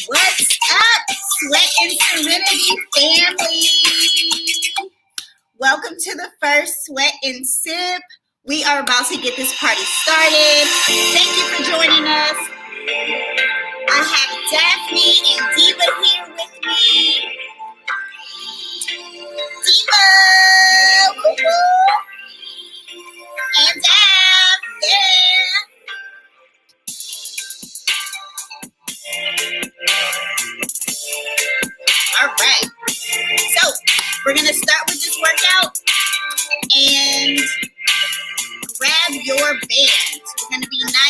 What's up, Sweat and Serenity family? Welcome to the first Sweat and Sip. We are about to get this party started. Thank you for joining us. I have Daphne and Diva here with me. Diva! Woo-hoo! And Daph! Yeah! All right. So, we're going to start with this workout and grab your band. We're going to be nice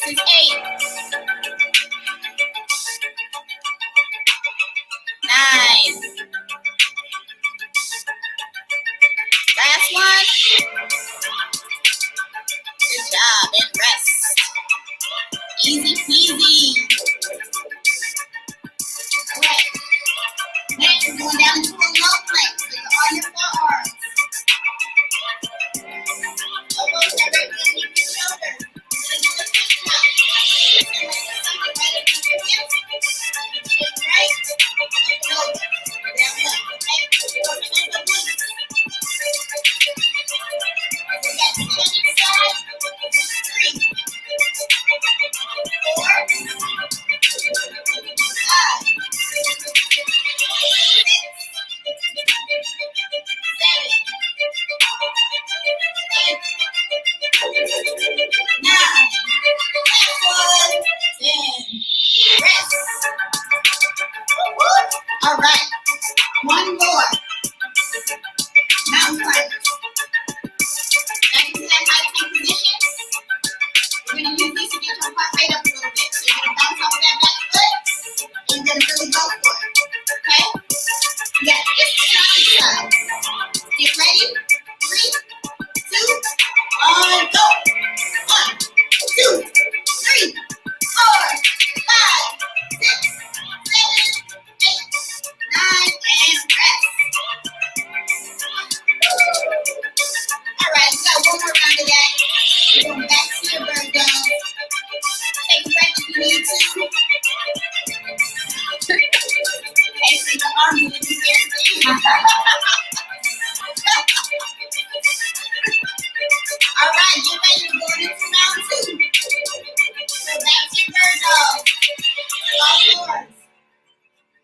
is 8, 9. Last one. Good job. And rest. Easy peasy. All right. Next, we're going down into a low plank with all your forearms. Elbows directly underneath your shoulder. Into the push up. Something right underneath your hips. Shift right. Up and over. Down left. Okay. Working on the glutes. We got 2 on each side. 3, 4, 5, 10. Rest. All right. One more. Mountain climbers. Back into that high plank position. We're going to use these to get your heart rate up a little bit. So you're going to bounce off of that back foot. And you're going to really go for it. Okay? You got 15 on each side. Get ready. 3, 2, 1, go. 1, 2, 3, 4, 5, 6, 7, 8, 9, and rest. All right, we got one more round of that. We're going back to your bird dog. Take a breath if you need to. Okay, so your arms are in the air. All right, get ready to go into round 2. So back to your bird dog. All fours.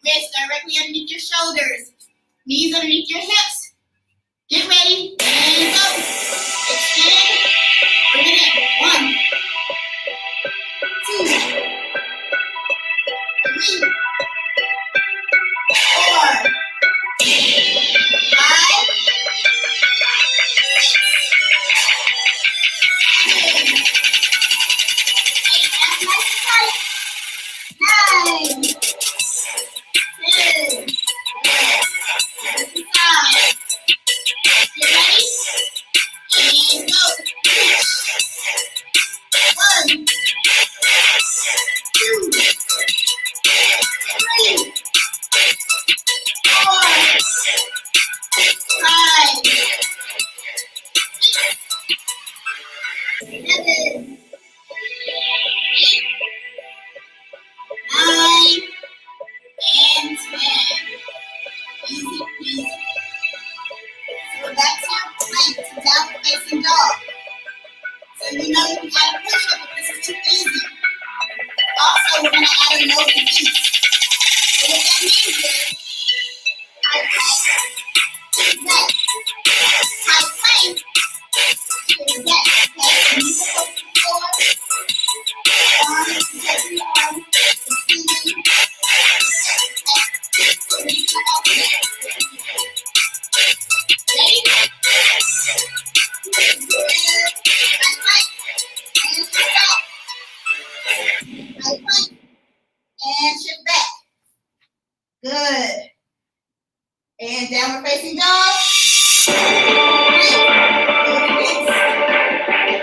Wrists directly underneath your shoulders. Knees underneath your hips. Get ready and go. Extend. Bring it in. 1, 2, 3, 4, 5, 6, 7, 8. That's nice and tight. 9, 10. This is 5. Get ready and go. 1, 2, 3, 4, 5, 6, 7, 8, 9, and 10. Easy peasy. So back to your plank to down facing dog. So you know you got to push up if this is too easy. Also, we're going to add a low release. So what that means is high plank to that. High plank to that. Okay, so you can go to the floor. Arms, touch your arms. The ceiling. Okay, so you can alternate. Ready? Good. High plank. And shift back. High plank. And shift back. Good. And downward facing dog. Plank. Go release. Plank.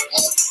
Dog.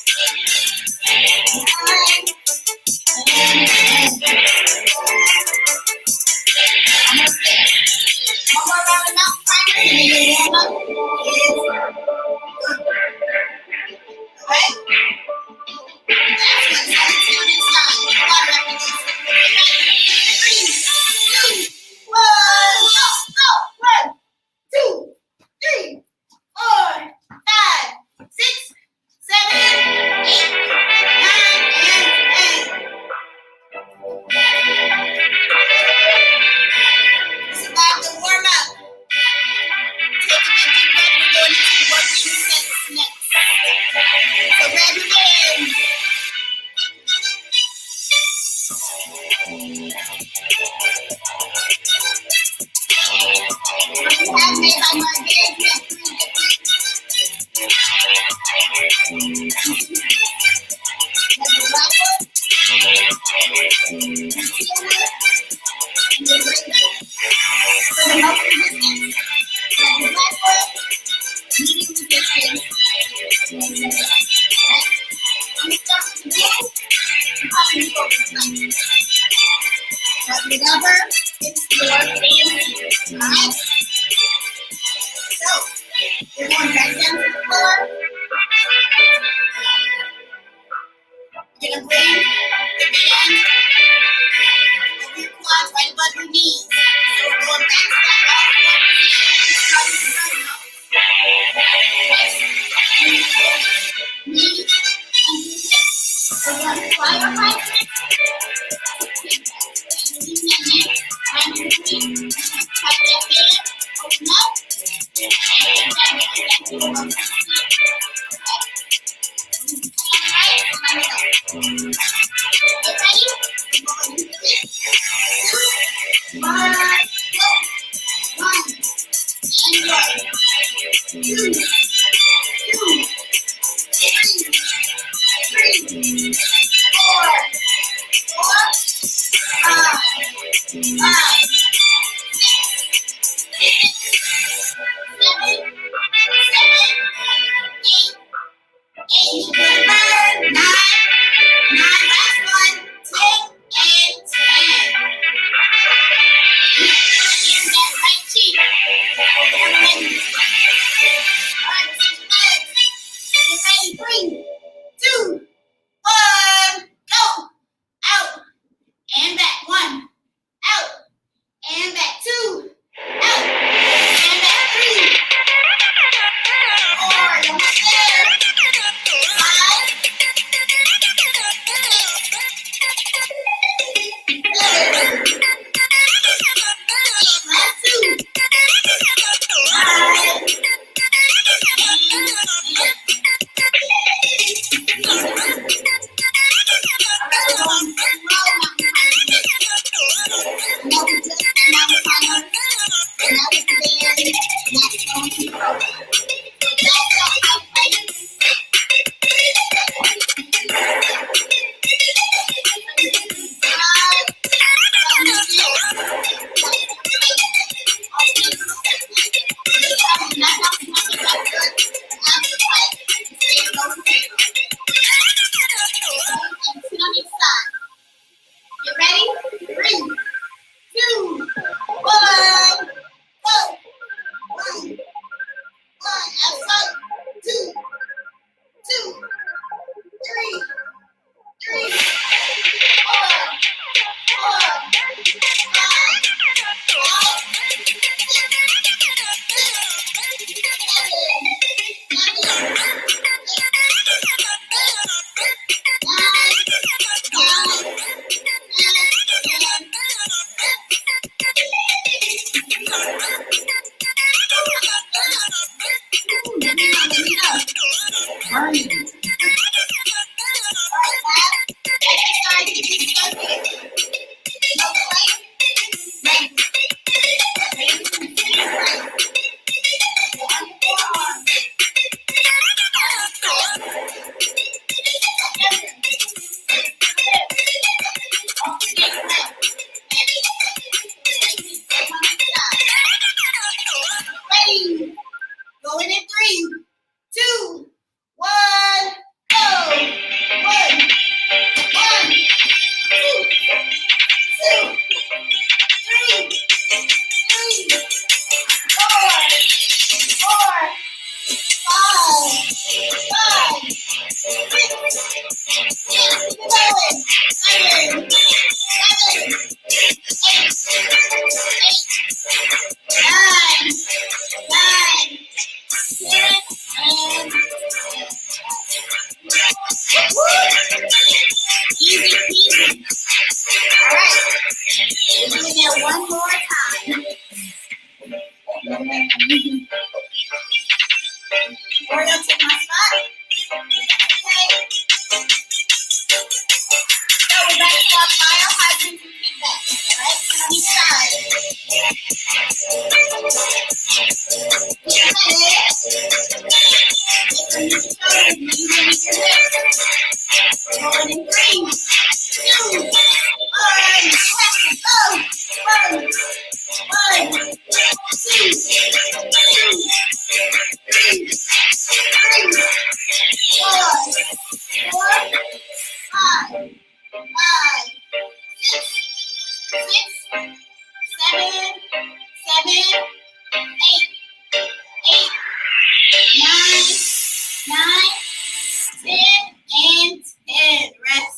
You're gonna bring the band over your quads right above your knees. So we're going back to that all four position. Knees and hips. We're gonna fly our hips. Tight that band. Open up. Going in 3, 2, 1, go. 1, 2, 3, 4, 5, easy peasy. All right, we're doing it one more time. We're gonna take my spot. Okay. So we're back to our fire hydrant and kickback. All right, on each side. Going in 3, 2, 1, go. 1, 2, 5, 8, 9, 10, and 10. Rest.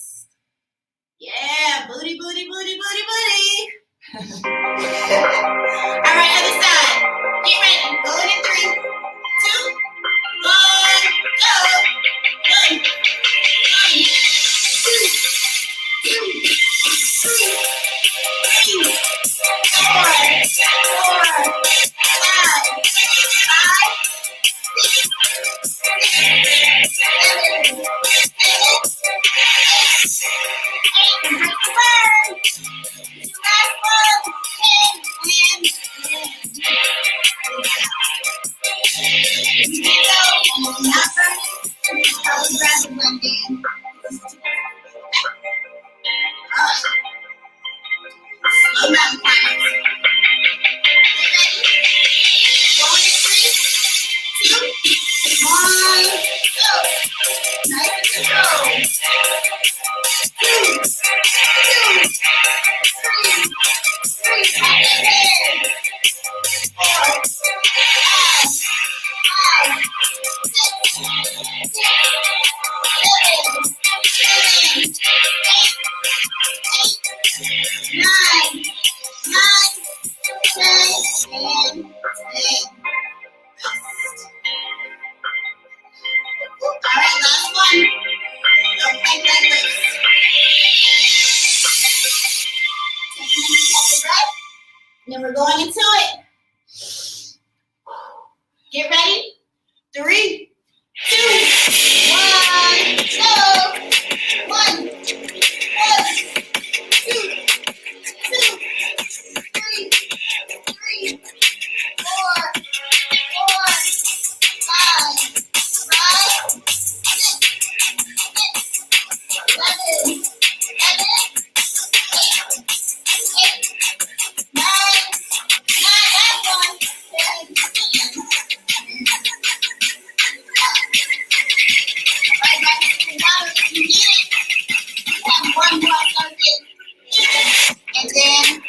And then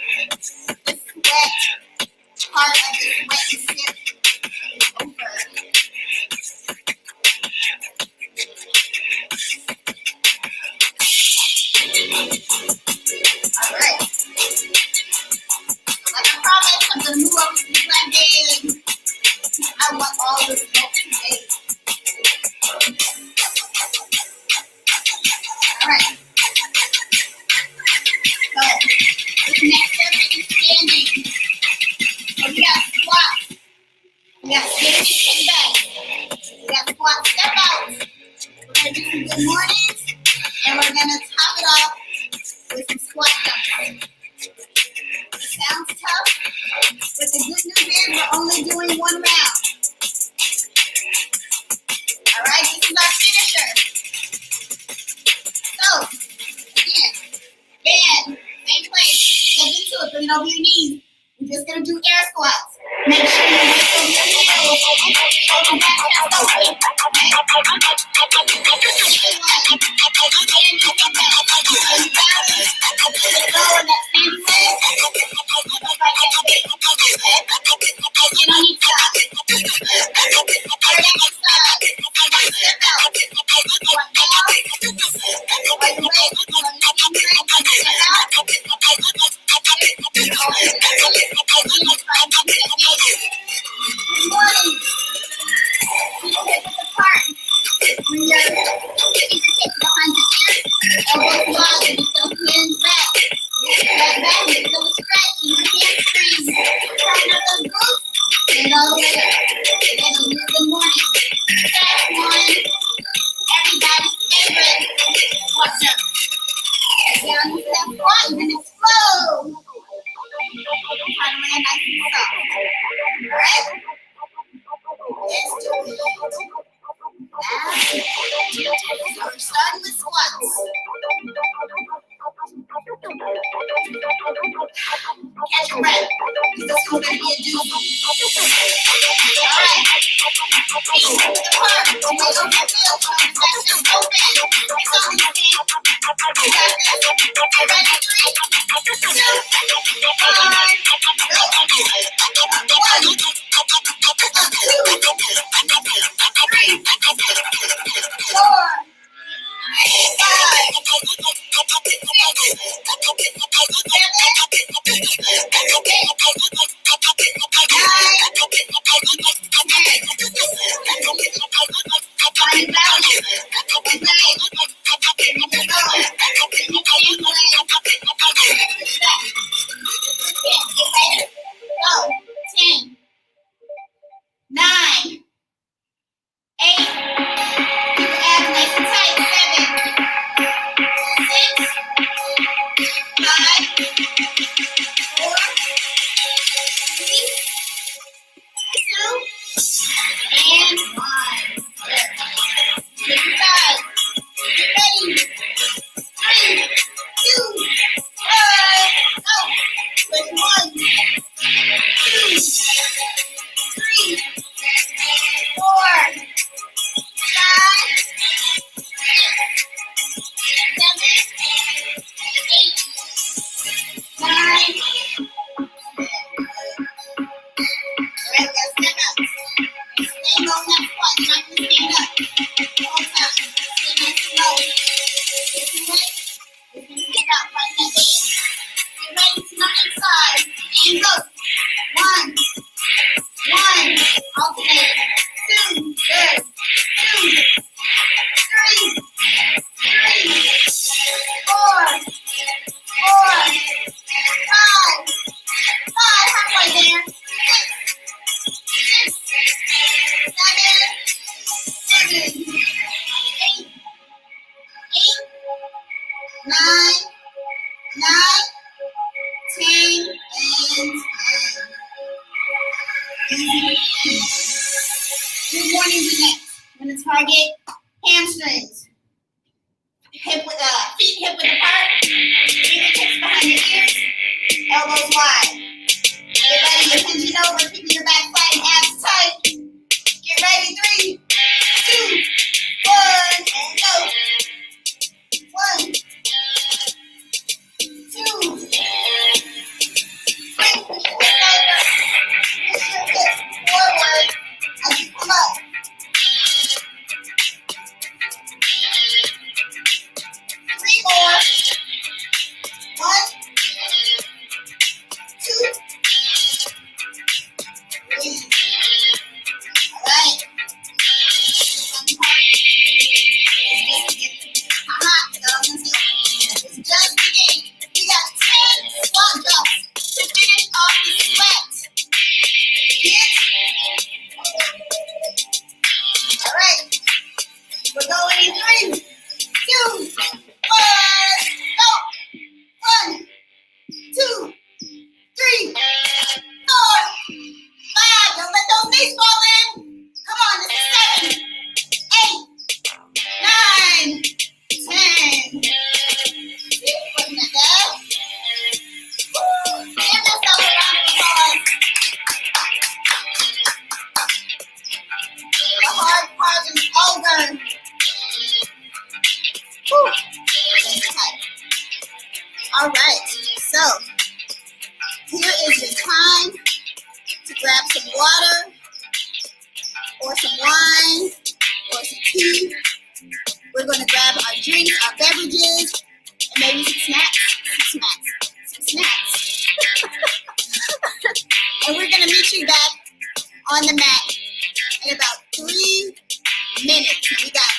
the sweat part of the sweat and sip over. All right. Like I promised, I'm gonna move over to the blending. I want all the smoke today. All right. So this next step is standing. So we got squats. We got sit back. We got squat step out. We're gonna do some good mornings, and we're gonna top it off with some squat jumps. It sounds tough, but the good news is we're only doing one round. All right, this is our finisher. So, again, bend, same place, get into it, bring it over your knees. We're just gonna do air squats. Make sure you lift over your heels, hold your back chest open, okay? Starting with squats. Catch your breath. This is going to be a doozy. All right. Feet to the park. Away over your field. Back just open. It's only 10. You got this. You ready? 3, 2, 1, go. 1, 2, 3, 4, 9, 8, keep the abs nice and tight. 7, 6, 5, 4, 3, 2, and 1. Take your time. Get ready. 3, 2, 1, go. With 1, 2, 3, 4, 5, 6, 7, 8, 9. Alright, let's step up. Stay low in that squat. You're not going to stand up. The whole time. Stay nice and low. If you wait, you can stand up. Find that base. Get ready to knock inside. And go. 1, 1. Alternate. 2. Good. 2. 3. 3. 4. 4. 5. 5. Halfway there. 6. 7, 8, 9, 10, and 10. Good morning, the next. I'm going to target hamstrings. Feet hip width apart. Fingertips behind your ears. Elbows wide. Get ready. You're hinging over, keeping your back flat and abs tight. Get ready. 3, 2, 1, and go. 1, 2, 3. Push your hips over. Push your hips forward as you come up. 3 more. 1, 2, 3. All right. It's just beginning. We got 10 squat jumps to finish off the sweat. All right. We're going in 3, 2, 1. Go. 1, 2, 3, 4, 5. Don't let those knees fall in. Come on, this is 7, 8, 9, 10. Wasn't that bad? Woo! Give yourself a round of applause. The hard part is over. Woo! All right, so here is your time to grab some water or some wine or some tea. We're going to grab our drinks, our beverages, and maybe some snacks. And we're going to meet you back on the mat in about 3 minutes. And we got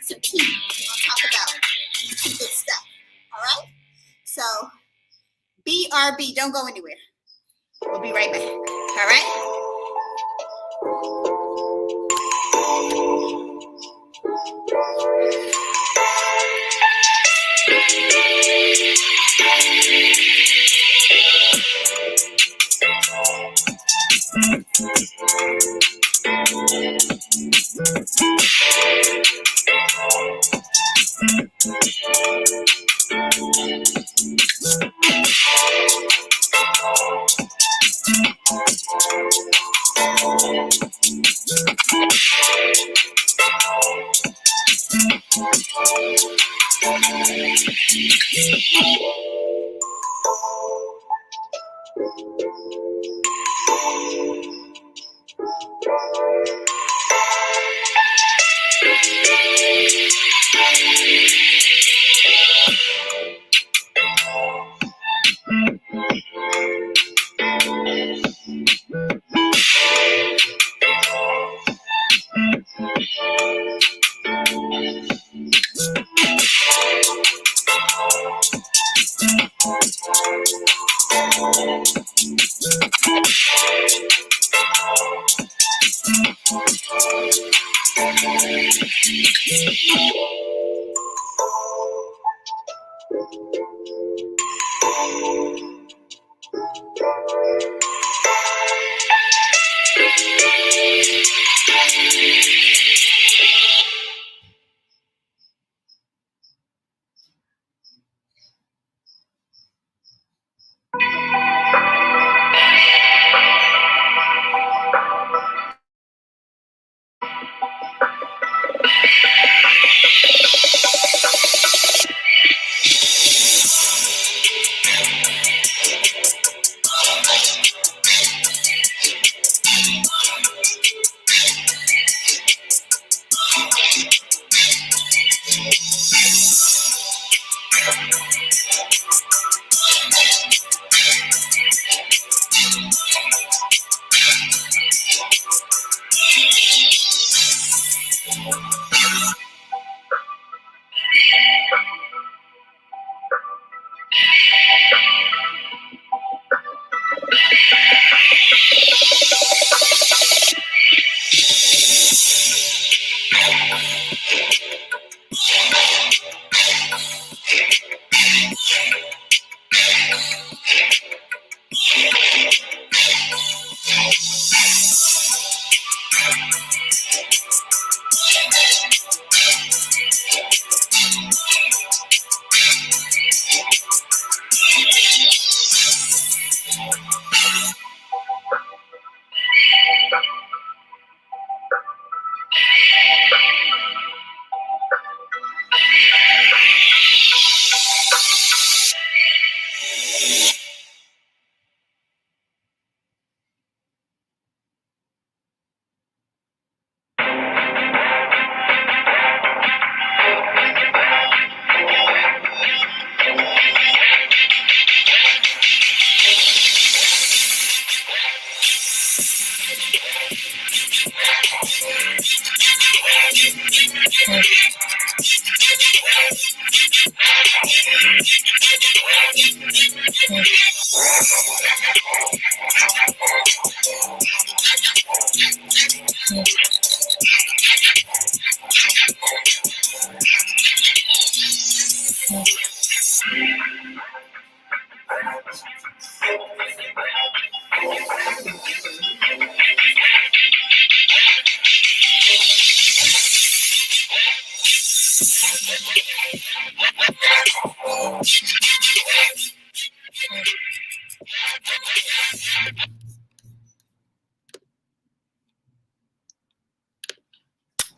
some tea. We'll talk about some good stuff. All right? So, BRB, don't go anywhere. We'll be right back. All right?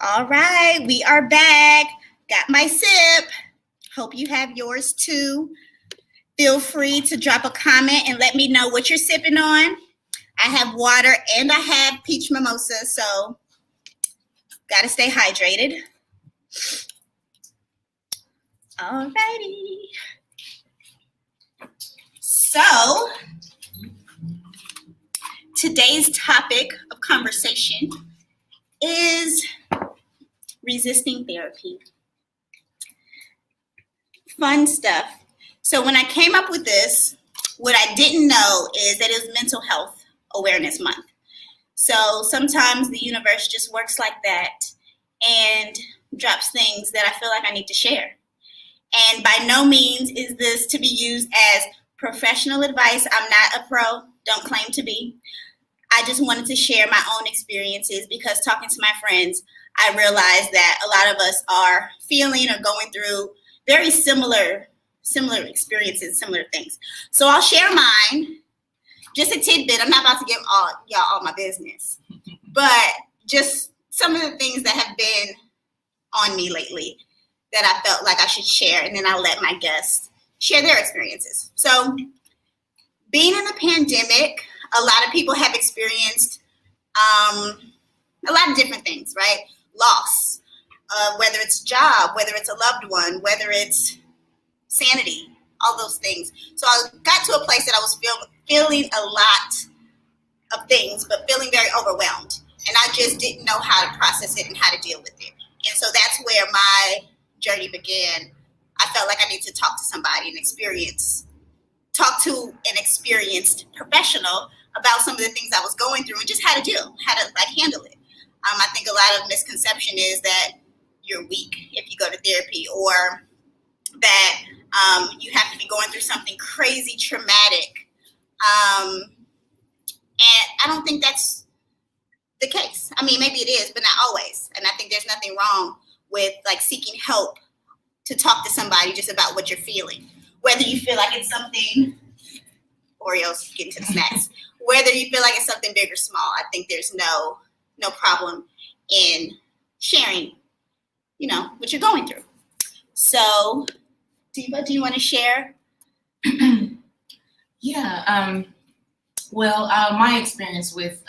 All right, we are back. Got my sip. Hope you have yours too. Feel free to drop a comment and let me know what you're sipping on. I have water and I have peach mimosa, so gotta stay hydrated. All righty. So, today's topic of conversation is resisting therapy. Fun stuff. So when I came up with this, what I didn't know is that it was Mental Health Awareness Month. So sometimes the universe just works like that and drops things that I feel like I need to share. And by no means is this to be used as professional advice. I'm not a pro, don't claim to be. I just wanted to share my own experiences because talking to my friends, I realized that a lot of us are feeling or going through very similar experiences, similar things. So I'll share mine, just a tidbit. I'm not about to give y'all all my business, but just some of the things that have been on me lately that I felt like I should share, and then I'll let my guests share their experiences. So being in the pandemic, a lot of people have experienced a lot of different things, right? Loss, whether it's job, whether it's a loved one, whether it's sanity, all those things. So I got to a place that I was feeling a lot of things, but feeling very overwhelmed. And I just didn't know how to process it and how to deal with it. And so that's where my journey began. I felt like I needed to talk to somebody and talk to an experienced professional about some of the things I was going through and just how to handle it. I think a lot of misconception is that you're weak if you go to therapy, or that you have to be going through something crazy traumatic. And I don't think that's the case. I mean, maybe it is, but not always. And I think there's nothing wrong with like seeking help to talk to somebody just about what you're feeling. Whether you feel like it's something, Oreos, getting to the snacks, whether you feel like it's something big or small, I think there's no problem in sharing, what you're going through. So, Diva, do you want to share? Yeah. Well, my experience with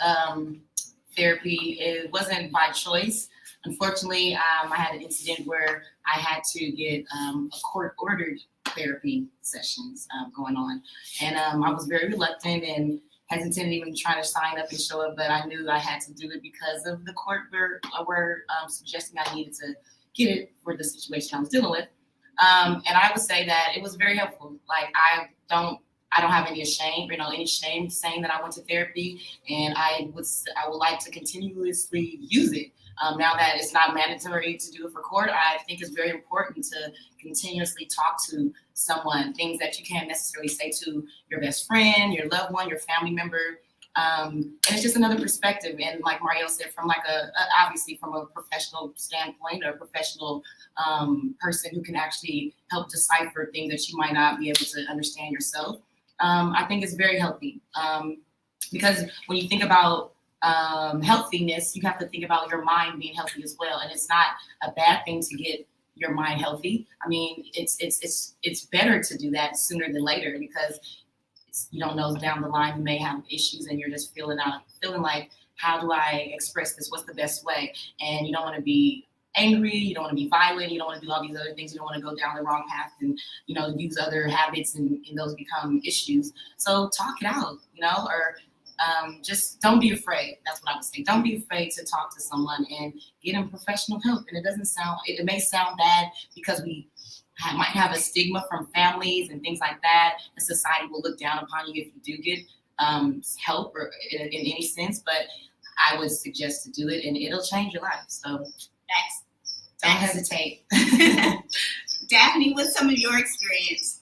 therapy, it wasn't by choice. Unfortunately, I had an incident where I had to get a court-ordered therapy sessions going on. And I was very reluctant and hesitant even trying to sign up and show up, but I knew I had to do it because of the court were suggesting I needed to get it for the situation I was dealing with. And I would say that it was very helpful. Like I don't have any shame saying that I went to therapy, and I would like to continuously use it. Now that it's not mandatory to do it for court, I think it's very important to continuously talk to someone, things that you can't necessarily say to your best friend, your loved one, your family member. And it's just another perspective. And like Mario said, from obviously from a professional standpoint, or a professional person who can actually help decipher things that you might not be able to understand yourself. I think it's very healthy because when you think about healthiness, you have to think about your mind being healthy as well. And it's not a bad thing to get your mind healthy. I mean, it's better to do that sooner than later, because you don't know, down the line you may have issues and you're just feeling like, how do I express this? What's the best way? And you don't want to be angry, you don't want to be violent, you don't want to do all these other things, you don't want to go down the wrong path and use other habits and those become issues. So talk it out, or just don't be afraid. That's what I would say. Don't be afraid to talk to someone and get them professional help. And it may sound bad because we might have a stigma from families and things like that, and society will look down upon you if you do get help or in any sense. But I would suggest to do it, and it'll change your life. So don't hesitate. Daphne, what's some of your experience?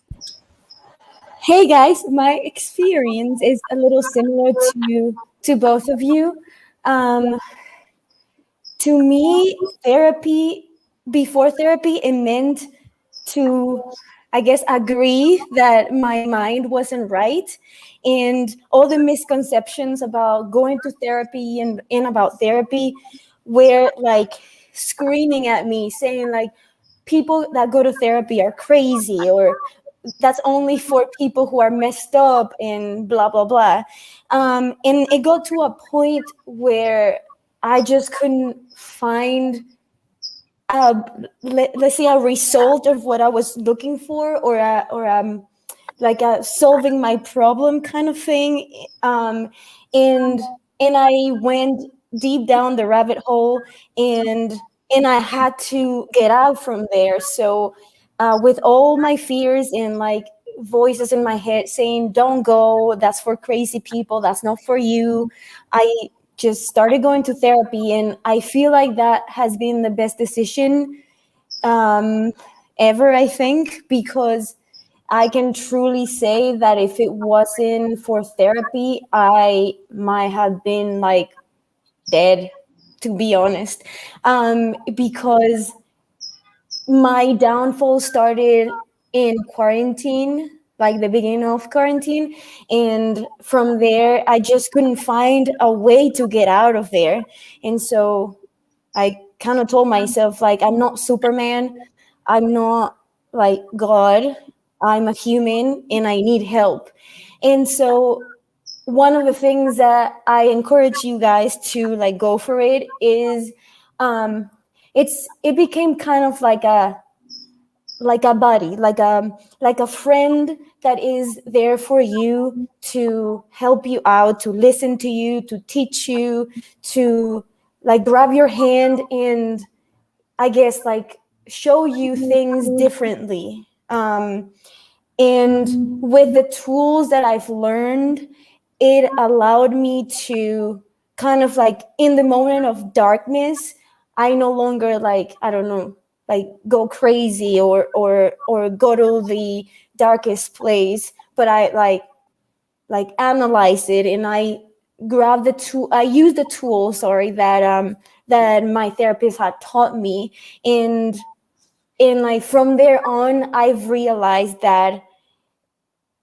Hey guys, my experience is a little similar to both of you. To me, before therapy, it meant to, I guess, agree that my mind wasn't right, and all the misconceptions about going to therapy and about therapy were like screaming at me, saying like people that go to therapy are crazy, or that's only for people who are messed up and blah blah blah. And it got to a point where I just couldn't find let's say a result of what I was looking for, or like a solving my problem kind of thing. And I went deep down the rabbit hole, and I had to get out from there. So with all my fears and like voices in my head saying, don't go, that's for crazy people, that's not for you, I just started going to therapy, and I feel like that has been the best decision ever, I think, because I can truly say that if it wasn't for therapy, I might have been like dead, to be honest. Because my downfall started in quarantine, like the beginning of quarantine. And from there, I just couldn't find a way to get out of there. And so I kind of told myself, like, I'm not Superman. I'm not like God. I'm a human and I need help. And so one of the things that I encourage you guys to like go for it is it became kind of like a buddy, like a friend that is there for you, to help you out, to listen to you, to teach you, to like grab your hand and I guess like show you things differently. And with the tools that I've learned, it allowed me to kind of like in the moment of darkness, I no longer like, I don't know, like go crazy or go to the darkest place, but I like analyze it, and I grab the tool, I use the tool, sorry, that my therapist had taught me. And like from there on, I've realized that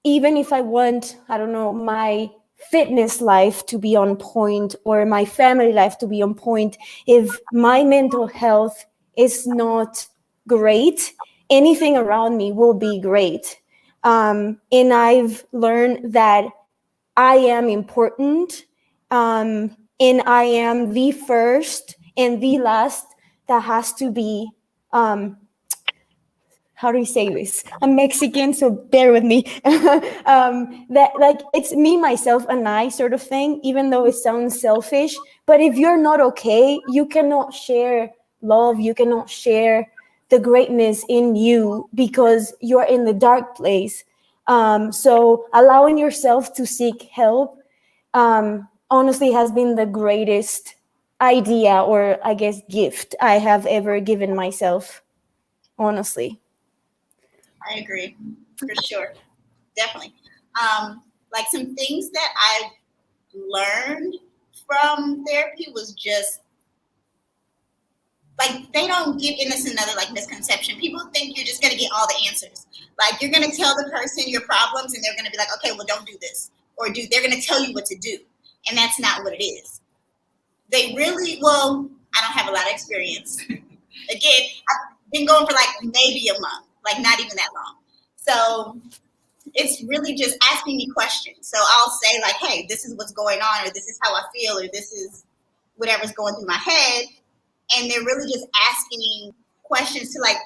even if I want, I don't know, my fitness life to be on point or my family life to be on point, if my mental health is not great, anything around me will be great. And I've learned that I am important, and I am the first and the last that has to be how do you say this? I'm Mexican, so bear with me. That like it's me, myself, and I sort of thing, even though it sounds selfish. But if you're not okay, you cannot share love, you cannot share the greatness in you because you're in the dark place. So allowing yourself to seek help honestly has been the greatest idea, or I guess gift I have ever given myself, honestly. I agree, for sure, definitely. Like some things that I learned from therapy was just like they don't give, and it's another like misconception. People think you're just gonna get all the answers. Like you're gonna tell the person your problems, and they're gonna be like, okay, well, don't do this, or they're gonna tell you what to do, and that's not what it is. They really, well, I don't have a lot of experience. Again, I've been going for like maybe a month, like not even that long. So it's really just asking me questions. So I'll say like, hey, this is what's going on, or this is how I feel, or this is whatever's going through my head. And they're really just asking questions to like,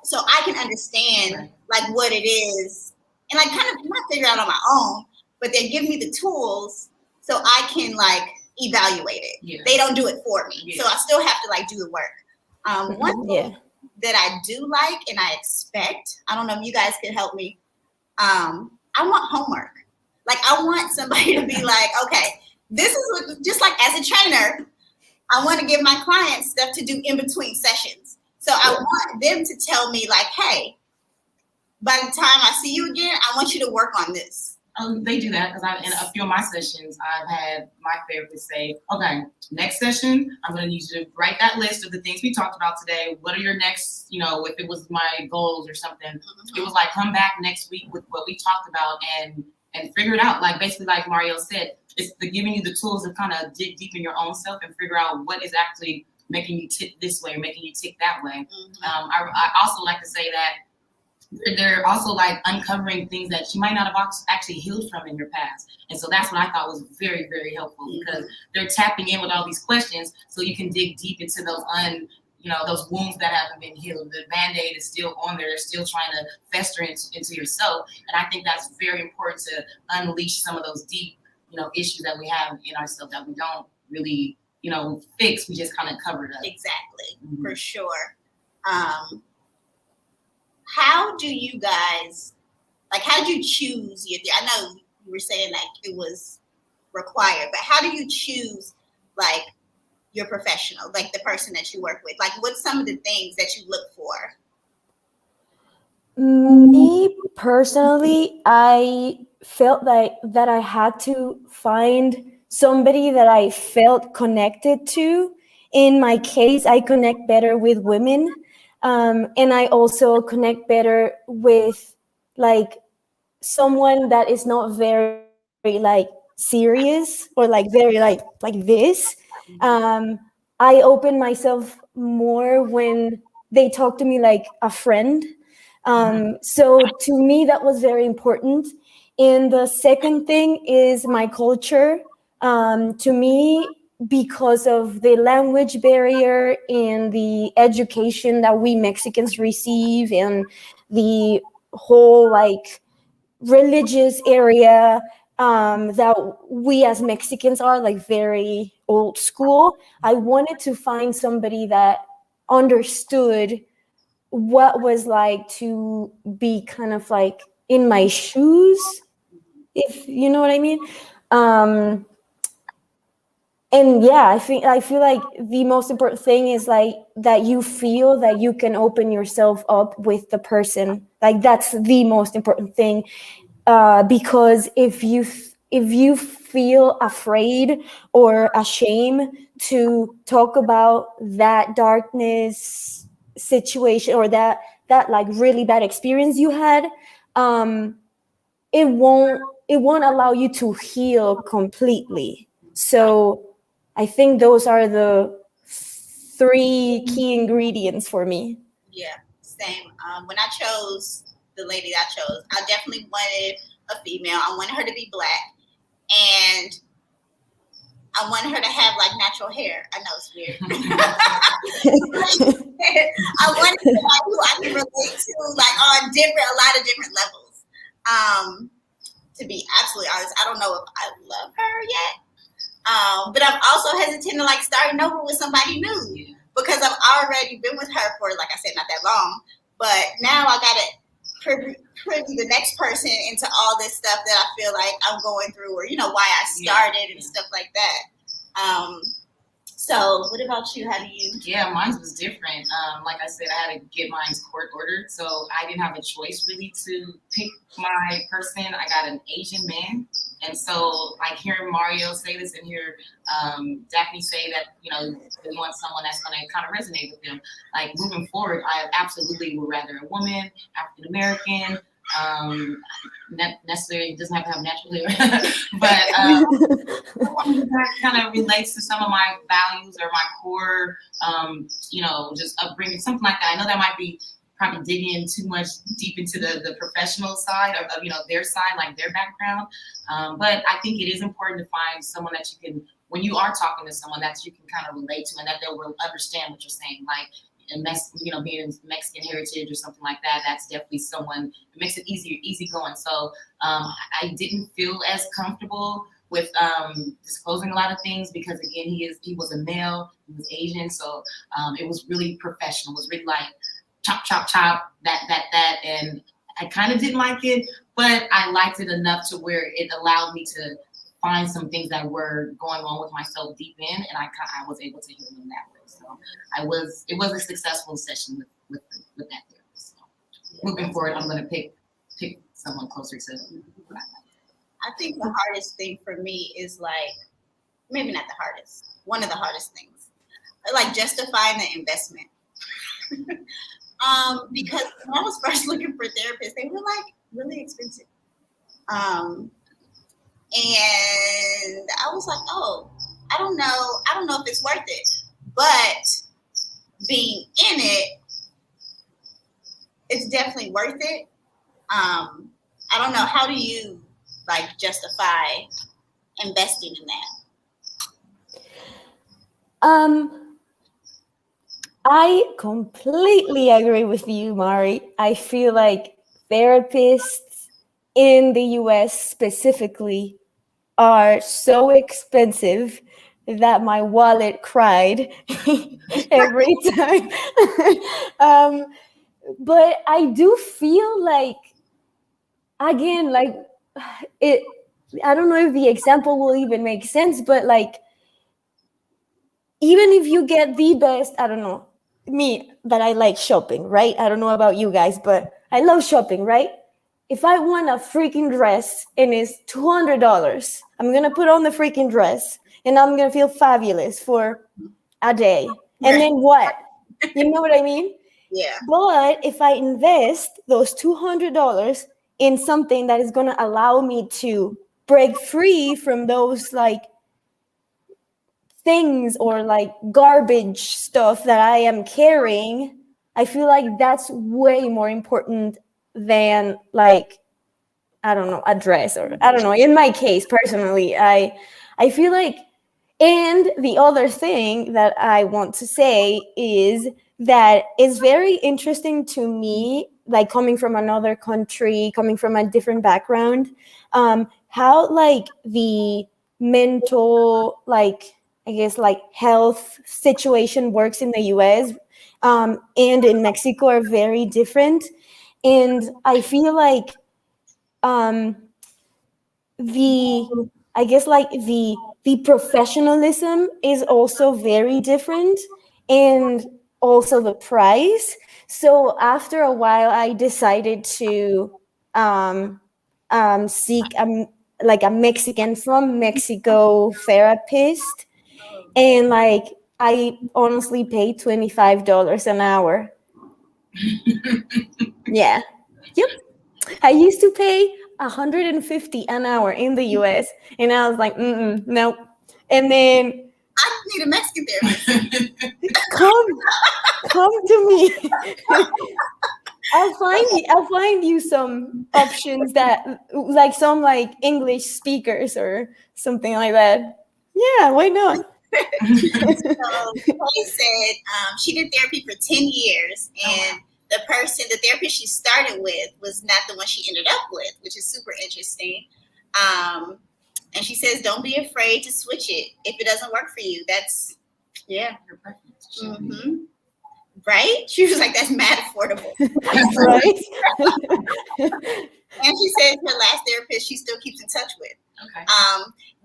so I can understand like what it is and like kind of not figure out on my own, but they give me the tools so I can like evaluate it. Yeah. They don't do it for me. Yeah. So I still have to like do the work. One thing that I do like and I expect, I don't know if you guys can help me. I want homework. Like, I want somebody to be like, okay, this is what, just like as a trainer, I want to give my clients stuff to do in between sessions. So I want them to tell me like, hey, by the time I see you again, I want you to work on this. They do that because in a few of my sessions, I've had my therapist say, okay, next session, I'm going to need you to write that list of the things we talked about today. What are your next, if it was my goals or something, it was like, come back next week with what we talked about and figure it out. Like, basically, like Mario said, it's giving you the tools to kind of dig deep in your own self and figure out what is actually making you tick this way or making you tick that way. I also like to say that they're also like uncovering things that you might not have actually healed from in your past. And so that's what I thought was very, very helpful because they're tapping in with all these questions so you can dig deep into those those wounds that haven't been healed. The Band-Aid is still on there. They're still trying to fester into yourself. And I think that's very important to unleash some of those deep, issues that we have in ourselves that we don't really, fix. We just kind of cover it up. Exactly, for sure. How do you guys, like, how did you choose I know you were saying like it was required, but how do you choose like your professional, like the person that you work with? Like, what's some of the things that you look for? Me personally, I felt that I had to find somebody that I felt connected to. In my case, I connect better with women. And I also connect better with like someone that is not very like serious or like very like this. I open myself more when they talk to me like a friend. So to me, that was very important. And the second thing is my culture. To me, because of the language barrier and the education that we Mexicans receive and the whole like religious area that we as Mexicans are like very old school. I wanted to find somebody that understood what was like to be kind of like in my shoes, if you know what I mean. And yeah, I feel like the most important thing is like that you feel that you can open yourself up with the person. Like that's the most important thing, because if you feel afraid or ashamed to talk about that darkness situation or that like really bad experience you had, it won't allow you to heal completely. So I think those are the 3 key ingredients for me. Yeah, same. When I chose the lady that I chose, I definitely wanted a female. I wanted her to be Black, and I wanted her to have like natural hair. I know it's weird. I wanted somebody who I can relate to, like on a lot of different levels. To be absolutely honest, I don't know if I love her yet. But I'm also hesitant to like starting over with somebody new because I've already been with her for, like I said, not that long. But now I gotta privy the next person into all this stuff that I feel like I'm going through, or why I started and stuff like that. So what about you? How do you? Yeah, mine was different. Like I said, I had to get mine court ordered, so I didn't have a choice really to pick my person. I got an Asian man, and so like hearing Mario say this and hear Daphne say that they want someone that's going to kind of resonate with them. Like moving forward, I absolutely would rather a woman, African American. Not necessarily doesn't have to have natural hair, but that kind of relates to some of my values or my core, just upbringing, something like that. I know that might be probably digging in too much deep into the professional side of their side, like their background. But I think it is important to find someone that you can, when you are talking to someone, that you can kind of relate to and that they'll understand what you're saying. Like, being Mexican heritage or something like that, that's definitely someone that makes it easy going. So I didn't feel as comfortable with disclosing a lot of things because again, he was a male, he was Asian, so it was really professional. It was really like chop, that, and I kind of didn't like it, but I liked it enough to where it allowed me to find some things that were going on with myself deep in, and I was able to heal them that way. So it was a successful session with that therapist. So moving forward, I'm going to pick someone closer to what I like. I think the hardest thing for me is maybe not the hardest, one of the hardest things, justifying the investment. Because when I was first looking for therapists, they were really expensive. And I was like, oh, I don't know if it's worth it. But being in it, it's definitely worth it. I don't know. How do you justify investing in that? I completely agree with you, Mari. I feel like therapists in the US specifically are so expensive that my wallet cried every time. But I do feel again, it, I don't know if the example will even make sense, but even if you get the best, I don't know, me, that I like shopping, right? I don't know about you guys, but I love shopping, right? If I want a freaking dress and it's $200, I'm going to put on the freaking dress and I'm going to feel fabulous for a day. And then what? You know what I mean? Yeah. But if I invest those $200 in something that is going to allow me to break free from those things or garbage stuff that I am carrying, I feel like that's way more important than I don't know, a dress, or I don't know. In my case, personally, I feel like, and the other thing that I want to say is that it's very interesting to me, coming from another country, coming from a different background, how the mental, I guess health situation works in the US and in Mexico are very different. And I feel the professionalism is also very different, and also the price. So after a while, I decided to seek a Mexican from Mexico therapist, and I honestly paid $25 an hour. Yeah. Yep. I used to pay $150 an hour in the US, and I was like, nope. And then I need a Mexican therapist. come to me. I'll find you some options that some English speakers or something like that. Yeah, why not? So Chloe said she did therapy for 10 years, and the therapist she started with was not the one she ended up with, which is super interesting. And she says, don't be afraid to switch it if it doesn't work for you. That's, yeah. Your preference. Mm-hmm. Right? She was like, that's mad affordable. Right? And she says her last therapist she still keeps in touch with. Okay.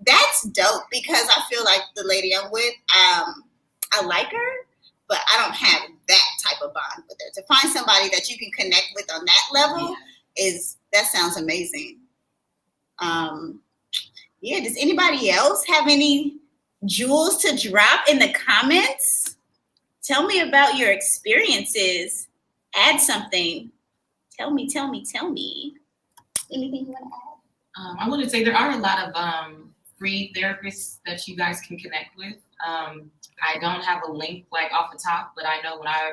That's dope, because I feel like the lady I'm with, I like her, but I don't have that type of bond with her. To find somebody that you can connect with on that level that sounds amazing. Does anybody else have any jewels to drop in the comments? Tell me about your experiences. Add something. Tell me. Anything you want to add? I want to say there are a lot of free therapists that you guys can connect with. I don't have a link off the top, but I know when I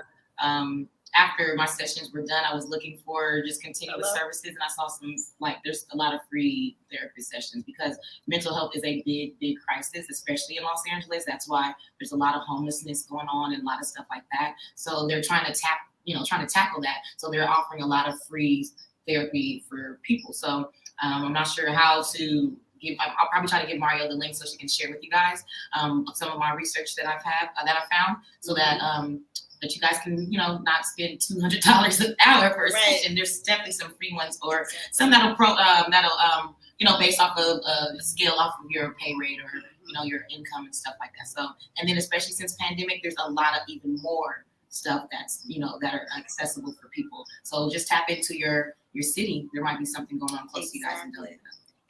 after my sessions were done, I was looking for just continuous services, and I saw some there's a lot of free therapy sessions, because mental health is a big crisis, especially in Los Angeles. That's why there's a lot of homelessness going on and a lot of stuff like that. So they're trying to tackle that. So they're offering a lot of free therapy for people. So I'm not sure how to give. I'll probably try to give Mario the link so she can share with you guys some of my research that I found, so that but you guys can, not spend $200 an hour for a Right. session. There's definitely some free ones, or some that'll based off of scale off of your pay rate, or your income and stuff like that. So, and then especially since pandemic, there's a lot of even more stuff that's that are accessible for people. So just tap into your city. There might be something going on close to you guys.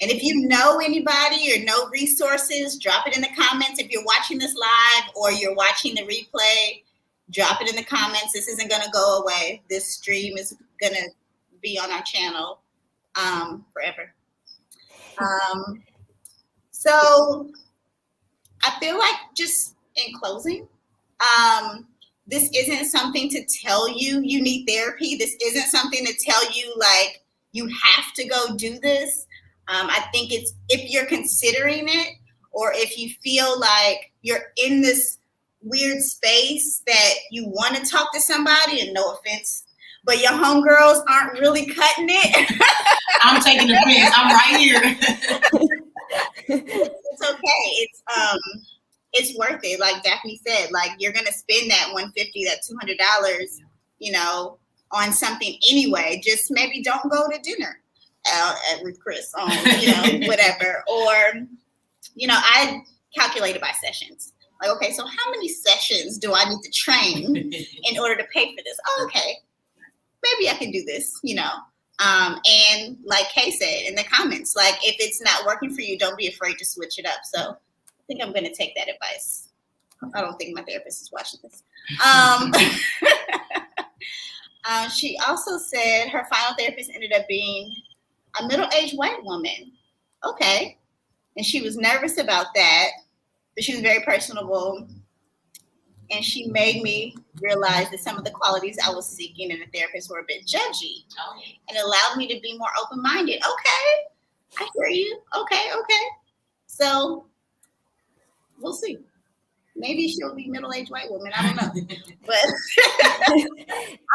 And if you know anybody or know resources, drop it in the comments. If you're watching this live or you're watching the replay, drop it in the comments. This isn't going to go away. This stream is going to be on our channel forever. So I feel like, just in closing, this isn't something to tell you need therapy. This isn't something to tell you like you have to go do this. I think it's, if you're considering it, or if you feel like you're in this weird space that you want to talk to somebody, and no offense, but your homegirls aren't really cutting it. I'm taking the offense. I'm right here. It's okay. It's worth it. Like Daphne said, like you're gonna spend that $150, that $200, on something anyway. Just maybe don't go to dinner with Chris on, whatever. Or, I calculated by sessions. Like, okay, so how many sessions do I need to train in order to pay for this? Oh, okay, maybe I can do this, and like Kay said in the comments, like if it's not working for you, don't be afraid to switch it up. So I think I'm going to take that advice. I don't think my therapist is watching this. She also said her final therapist ended up being a middle-aged white woman. Okay. And she was nervous about that, but she was very personable. And she made me realize that some of the qualities I was seeking in a therapist were a bit judgy, and allowed me to be more open-minded. Okay, I hear you. Okay. So we'll see. Maybe she'll be middle-aged white woman. I don't know. But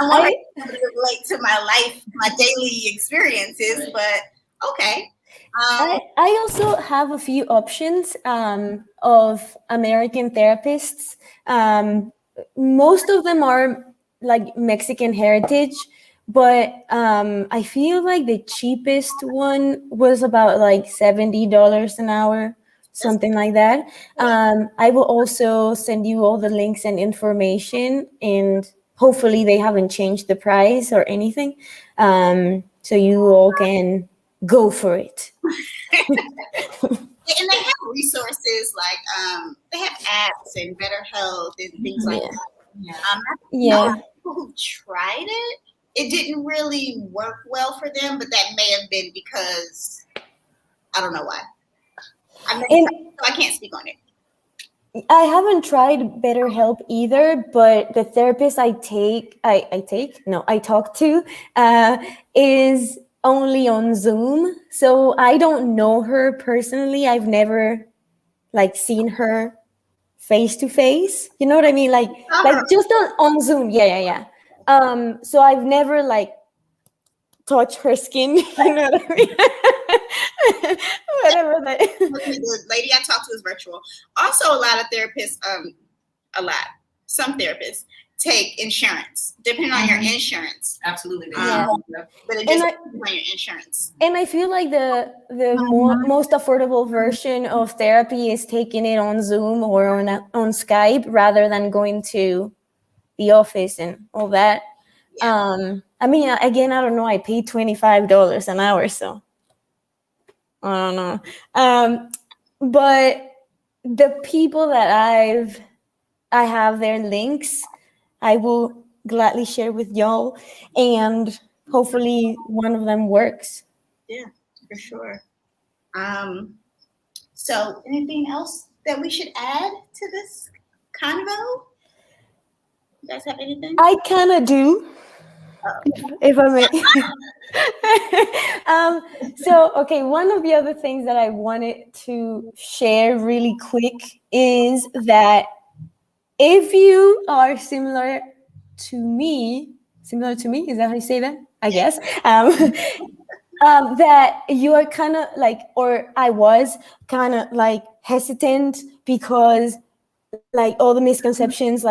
I want to relate to my life, my daily experiences, but okay. I also have a few options of American therapists. Most of them are like Mexican heritage, but I feel like the cheapest one was about like $70 an hour, something like that. I will also send you all the links and information, and hopefully they haven't changed the price or anything, so you all can go for it. And they have resources like they have apps and Better Health and things like that. People who tried it didn't really work well for them, but that may have been because I don't know why. I can't speak on it. I haven't tried BetterHelp either, but the therapist I talk to is only on Zoom. So I don't know her personally. I've never seen her face to face. You know what I mean? Like just on Zoom. Yeah. So I've never touched her skin. You know what I mean? Whatever that. The lady I talked to is virtual. Also, a lot of therapists, some therapists take insurance, depending on your insurance. Absolutely. But it just depends on your insurance. And I feel like the most affordable version of therapy is taking it on Zoom or on Skype rather than going to the office and all that. Yeah. I mean, again, I don't know. I pay $25 an hour, so I don't know. But the people that I have their links, I will gladly share with y'all, and hopefully one of them works. Yeah, for sure. So anything else that we should add to this convo? You guys have anything? I kind of do. If I may. So, okay, one of the other things that I wanted to share really quick is that if you are similar to me, is that how you say that? I guess. That you are kind of or I was kind of hesitant because all the misconceptions,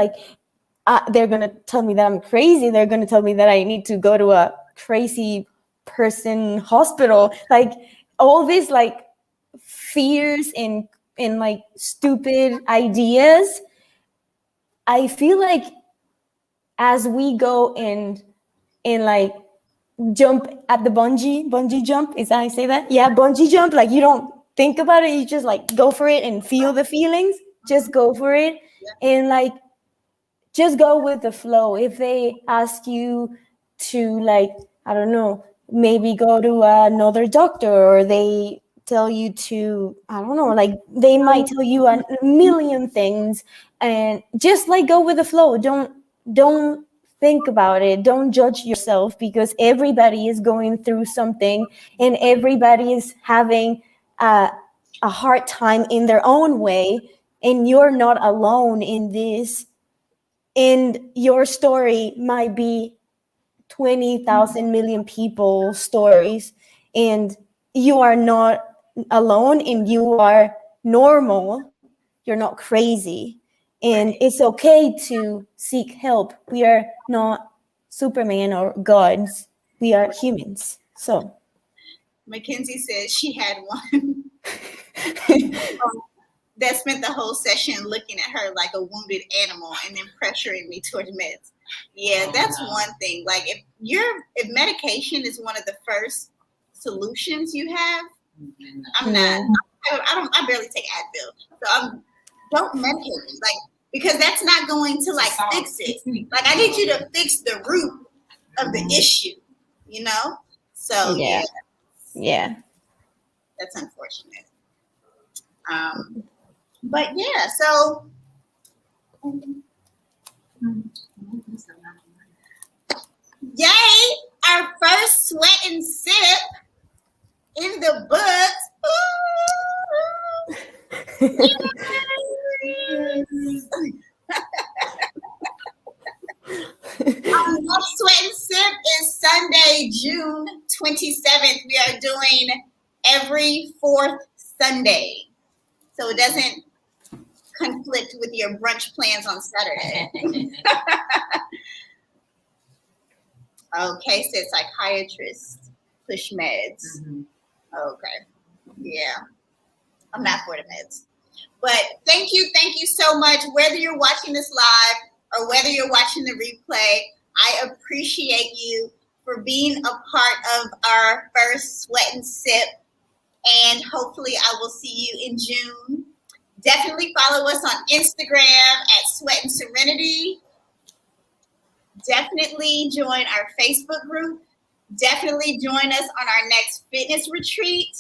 they're going to tell me that I'm crazy. They're going to tell me that I need to go to a crazy person hospital. Like all these like fears and like stupid ideas. I feel like as we go and like jump at the bungee jump, is that how I say that? Yeah, bungee jump. Like you don't think about it, you just like go for it and feel the feelings. Just go for it and like just go with the flow. If they ask you to like, I don't know, maybe go to another doctor, or they tell you to, I don't know, like they might tell you a million things, and just like go with the flow. Don't think about it. Don't judge yourself, because everybody is going through something and everybody is having a hard time in their own way, and you're not alone in this. And your story might be 20,000 million people's stories, and you are not alone, and you are normal. You're not crazy, and it's okay to seek help. We are not Superman or gods. We are humans. So Mackenzie says she had one that spent the whole session looking at her like a wounded animal and then pressuring me towards meds. Yeah, that's one thing. Like if medication is one of the first solutions you have, I'm not. I barely take Advil, so don't medicate me, like, because that's not going to like fix it. Like I need you to fix the root of the issue, you know. So yeah, that's unfortunate. But yeah, so yay, our first Sweat and Sip in the books. Our next Sweat and Sip is Sunday, June 27th. We are doing every fourth Sunday, so it doesn't conflict with your brunch plans on Saturday. Okay, said psychiatrist, push meds. Okay, yeah, I'm not for the meds. But thank you so much. Whether you're watching this live or whether you're watching the replay, I appreciate you for being a part of our first Sweat and Sip. And hopefully I will see you in June. Definitely follow us on Instagram at Sweat and Serenity. Definitely join our Facebook group. Definitely join us on our next fitness retreat.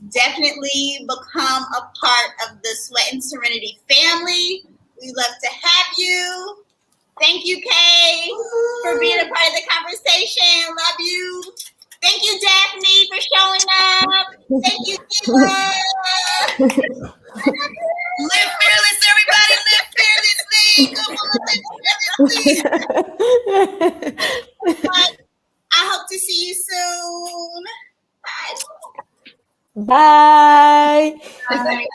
Definitely become a part of the Sweat and Serenity family. We love to have you. Thank you, Kay, for being a part of the conversation. Love you. Thank you, Daphne, for showing up. Thank you, Diva. Live fearless, everybody. Live fearlessly. Come on, live fearlessly. I hope to see you soon. Bye. Bye. Bye.